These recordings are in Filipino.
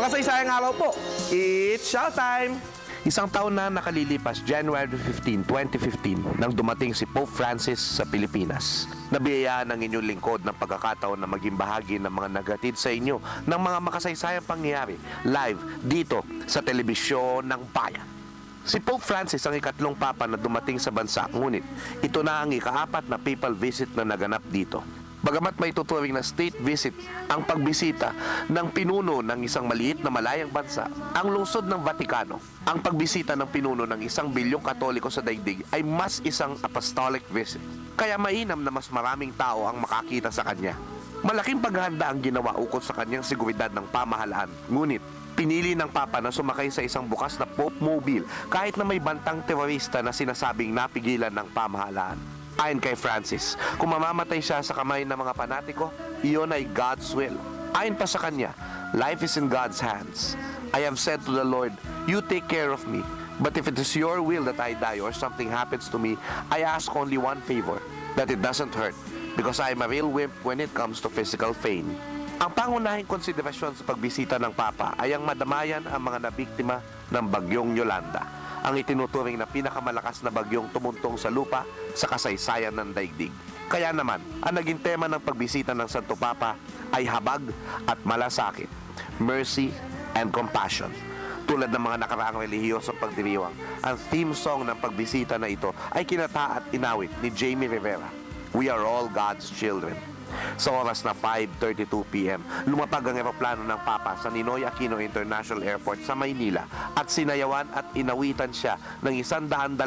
Makasaysayang araw po. It's showtime! Isang taon na nakalilipas, January 15, 2015, nang dumating si Pope Francis sa Pilipinas. Nabiyayaan ng inyong lingkod ng pagkakataon na maging bahagi ng mga naghatid sa inyo ng mga makasaysayang pangyayari live dito sa telebisyon ng bayan. Si Pope Francis ang ikatlong papa na dumating sa bansa, ngunit ito na ang ikaapat na papal visit na naganap dito. Bagamat may tuturing na state visit ang pagbisita ng pinuno ng isang maliit na malayang bansa, ang lungsod ng Vatikano, ang pagbisita ng pinuno ng 1 bilyong Katoliko sa daigdig ay mas isang apostolic visit. Kaya mainam na mas maraming tao ang makakita sa kanya. Malaking paghahanda ang ginawa ukol sa kanyang seguridad ng pamahalaan. Ngunit, pinili ng Papa na sumakay sa isang bukas na Pope Mobile kahit na may bantang terorista na sinasabing napigilan ng pamahalaan. Ayon kay Francis, kung mamamatay siya sa kamay ng mga panatiko, iyon ay God's will. Ayon pa sa kanya, life is in God's hands. I have said to the Lord, you take care of me. But if it is your will that I die or something happens to me, I ask only one favor, that it doesn't hurt, because I am a real wimp when it comes to physical pain. Ang pangunahing konsiderasyon sa pagbisita ng Papa ay ang madamayan ang mga nabiktima ng bagyong Yolanda, ang itinuturing na pinakamalakas na bagyong tumuntong sa lupa sa kasaysayan ng daigdig. Kaya naman, ang naging tema ng pagbisita ng Santo Papa ay habag at malasakit, mercy and compassion. Tulad ng mga nakaraang relihiyosong pagdiriwang, ang theme song ng pagbisita na ito ay kinata at inawit ni Jamie Rivera, We Are All God's Children. Sa oras na 5:32 p.m., lumapag ang eroplano ng Papa sa Ninoy Aquino International Airport sa Maynila at sinayawan at inawitan siya ng 102,000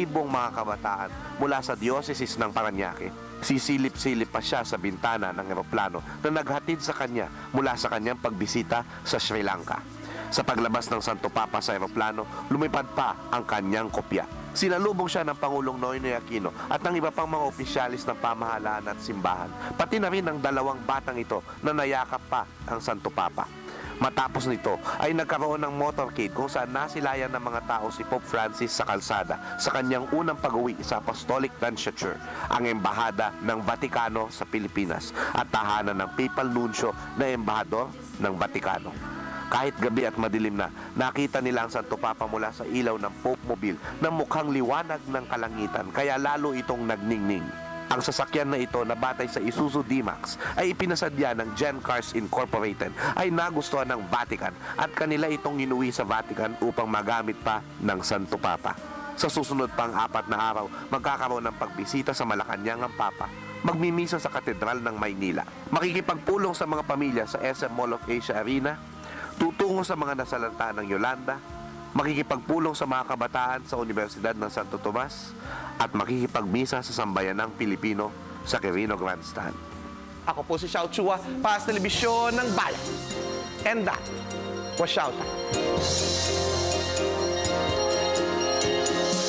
mga kabataan mula sa dioceses ng Parañaque. Sisilip-silip pa siya sa bintana ng eroplano na naghatid sa kanya mula sa kanyang pagbisita sa Sri Lanka. Sa paglabas ng Santo Papa sa eroplano, lumipad pa ang kanyang kopya. Sinalubong siya ng Pangulong Noynoy Aquino at ng iba pang mga opisyalis ng pamahalaan at simbahan, pati na rin ang 2 batang ito na nayakap pa ang Santo Papa. Matapos nito ay nagkaroon ng motorcade kung saan nasilayan ng mga tao si Pope Francis sa kalsada sa kanyang unang pag-uwi sa Apostolic Nunciature, ang embahada ng Vatikano sa Pilipinas at tahanan ng Papal Nuncio na embahador ng Vatikano. Kahit gabi at madilim na, nakita nila ang Santo Papa mula sa ilaw ng Pope Mobile na mukhang liwanag ng kalangitan, kaya lalo itong nagningning. Ang sasakyan na ito na batay sa Isuzu D-Max ay ipinasadya ng Gen Cars Incorporated ay nagustuhan ng Vatican at kanila itong inuwi sa Vatican upang magamit pa ng Santo Papa. Sa susunod pang 4 na araw, magkakaroon ng pagbisita sa Malacanang ang Papa, magmimisa sa Katedral ng Maynila, makikipagpulong sa mga pamilya sa SM Mall of Asia Arena, tutungo sa mga nasalanta ng Yolanda, makikipagpulong sa mga kabataan sa Universidad ng Santo Tomas, at makikipagmisa sa sambayanang Pilipino sa Quirino Grandstand. Ako po si Xiao Chua para sa telebisyon ng bayan. And that was Showtime.